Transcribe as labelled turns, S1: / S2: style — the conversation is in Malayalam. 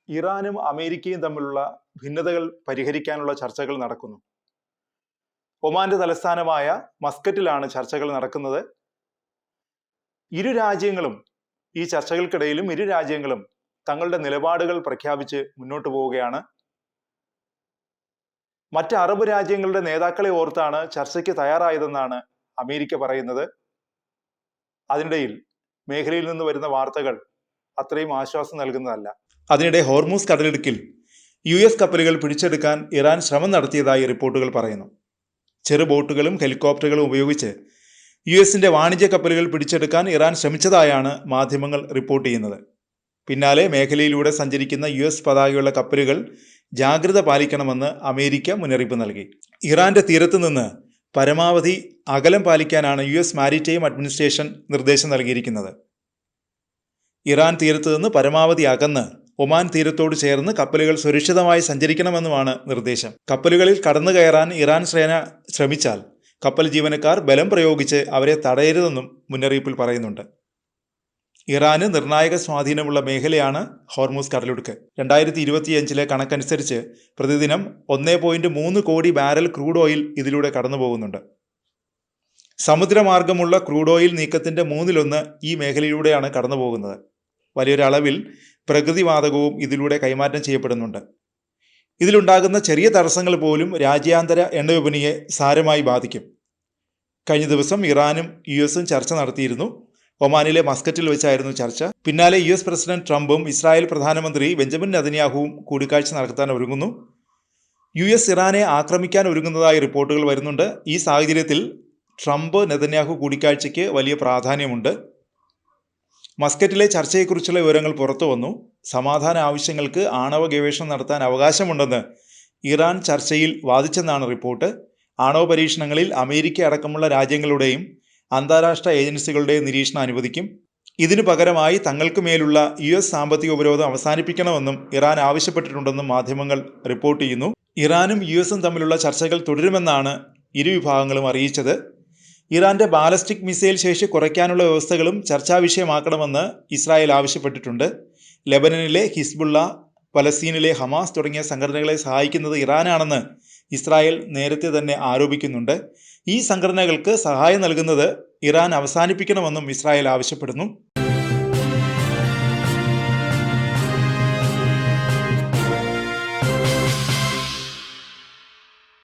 S1: ഇറാനും അമേരിക്കയും തമ്മിലുള്ള ഭിന്നതകൾ പരിഹരിക്കാനുള്ള ചർച്ചകൾ നടക്കുന്നു. ഒമാന്റെ തലസ്ഥാനമായ മസ്കറ്റിലാണ് ചർച്ചകൾ നടക്കുന്നത്. ഇരു രാജ്യങ്ങളും തങ്ങളുടെ നിലപാടുകൾ പ്രഖ്യാപിച്ച് മുന്നോട്ട് പോവുകയാണ്. മറ്റ് അറബ് രാജ്യങ്ങളുടെ നേതാക്കളെ ഓർത്താണ് ചർച്ചയ്ക്ക് തയ്യാറായതെന്നാണ് അമേരിക്ക പറയുന്നത്. അതിനിടയിൽ മേഖലയിൽ നിന്ന് വരുന്ന വാർത്തകൾ അത്രയും ആശ്വാസം നൽകുന്നതല്ല. അതിനിടെ ഹോർമൂസ് കടലിടുക്കിൽ US കപ്പലുകൾ പിടിച്ചെടുക്കാൻ ഇറാൻ ശ്രമം നടത്തിയതായി റിപ്പോർട്ടുകൾ പറയുന്നു. ചെറു ബോട്ടുകളും ഹെലികോപ്റ്ററുകളും ഉപയോഗിച്ച് US-ന്റെ വാണിജ്യ കപ്പലുകൾ പിടിച്ചെടുക്കാൻ ഇറാൻ ശ്രമിച്ചതായാണ് മാധ്യമങ്ങൾ റിപ്പോർട്ട് ചെയ്യുന്നത്. പിന്നാലെ മേഖലയിലൂടെ സഞ്ചരിക്കുന്ന US പതാകയുള്ള കപ്പലുകൾ ജാഗ്രത പാലിക്കണമെന്ന് അമേരിക്ക മുന്നറിയിപ്പ് നൽകി. ഇറാന്റെ തീരത്ത് നിന്ന് പരമാവധി അകലം പാലിക്കാനാണ് US മാരിടൈം അഡ്മിനിസ്ട്രേഷൻ നിർദ്ദേശം നൽകിയിരിക്കുന്നത്. ഇറാൻ തീരത്ത് നിന്ന് പരമാവധി അകന്ന് ഒമാൻ തീരത്തോട് ചേർന്ന് കപ്പലുകൾ സുരക്ഷിതമായി സഞ്ചരിക്കണമെന്നുമാണ് നിർദ്ദേശം. കപ്പലുകളിൽ കടന്നു കയറാൻ ഇറാൻ സേന ശ്രമിച്ചാൽ കപ്പൽ ജീവനക്കാർ ബലം പ്രയോഗിച്ച് അവരെ തടയരുതെന്നും മുന്നറിയിപ്പിൽ പറയുന്നുണ്ട്. ഇറാന് നിർണായക സ്വാധീനമുള്ള മേഖലയാണ് ഹോർമൂസ് കടലിടുക്ക്. 2025 കണക്കനുസരിച്ച് പ്രതിദിനം 1.3 കോടി ബാരൽ ക്രൂഡ് ഓയിൽ ഇതിലൂടെ കടന്നു പോകുന്നുണ്ട്. സമുദ്രമാർഗമുള്ള ക്രൂഡ് ഓയിൽ നീക്കത്തിന്റെ 1/3 ഈ മേഖലയിലൂടെയാണ് കടന്നു പോകുന്നത്. വലിയൊരളവിൽ പ്രകൃതിവാതകവും ഇതിലൂടെ കൈമാറ്റം ചെയ്യപ്പെടുന്നുണ്ട്. ഇതിലുണ്ടാകുന്ന ചെറിയ തടസ്സങ്ങൾ പോലും രാജ്യാന്തര എണ്ണ വിപണിയെ സാരമായി ബാധിക്കും. കഴിഞ്ഞ ദിവസം ഇറാനും US-ഉം ചർച്ച നടത്തിയിരുന്നു. ഒമാനിലെ മസ്കറ്റിൽ വെച്ചായിരുന്നു ചർച്ച. പിന്നാലെ US പ്രസിഡന്റ് ട്രംപും ഇസ്രായേൽ പ്രധാനമന്ത്രി ബെഞ്ചമിൻ നെതന്യാഹുവും കൂടിക്കാഴ്ച നടത്താൻ ഒരുങ്ങുന്നു. US ഇറാനെ ആക്രമിക്കാൻ ഒരുങ്ങുന്നതായി റിപ്പോർട്ടുകൾ വരുന്നുണ്ട്. ഈ സാഹചര്യത്തിൽ ട്രംപ് നെതന്യാഹു കൂടിക്കാഴ്ചയ്ക്ക് വലിയ പ്രാധാന്യമുണ്ട്. മസ്കറ്റിലെ ചർച്ചയെക്കുറിച്ചുള്ള വിവരങ്ങൾ പുറത്തു വന്നു. സമാധാന ആവശ്യങ്ങൾക്ക് ആണവ ഗവേഷണം നടത്താൻ അവകാശമുണ്ടെന്ന് ഇറാൻ ചർച്ചയിൽ വാദിച്ചെന്നാണ് റിപ്പോർട്ട്. ആണവ പരീക്ഷണങ്ങളിൽ അമേരിക്ക അടക്കമുള്ള രാജ്യങ്ങളുടെയും അന്താരാഷ്ട്ര ഏജൻസികളുടെയും നിരീക്ഷണം അനുവദിക്കും. ഇതിനു പകരമായി തങ്ങൾക്ക് മേലുള്ള US സാമ്പത്തിക ഉപരോധം അവസാനിപ്പിക്കണമെന്നും ഇറാൻ ആവശ്യപ്പെട്ടിട്ടുണ്ടെന്നും മാധ്യമങ്ങൾ റിപ്പോർട്ട് ചെയ്യുന്നു. ഇറാനും US-ഉം തമ്മിലുള്ള ചർച്ചകൾ തുടരുമെന്നാണ് ഇരു വിഭാഗങ്ങളും അറിയിച്ചത്. ഇറാന്റെ ബാലസ്റ്റിക് മിസൈൽ ശേഷി കുറയ്ക്കാനുള്ള വ്യവസ്ഥകളും ചർച്ചാ വിഷയമാക്കണമെന്ന് ഇസ്രായേൽ ആവശ്യപ്പെട്ടിട്ടുണ്ട്. ലെബനനിലെ ഹിസ്ബുള്ള, പലസ്തീനിലെ ഹമാസ് തുടങ്ങിയ സംഘടനകളെ സഹായിക്കുന്നത് ഇറാനാണെന്ന് ഇസ്രായേൽ നേരത്തെ തന്നെ ആരോപിക്കുന്നുണ്ട്. ഈ സംഘടനകൾക്ക് സഹായം നൽകുന്നത് ഇറാൻ അവസാനിപ്പിക്കണമെന്നും ഇസ്രായേൽ ആവശ്യപ്പെടുന്നു.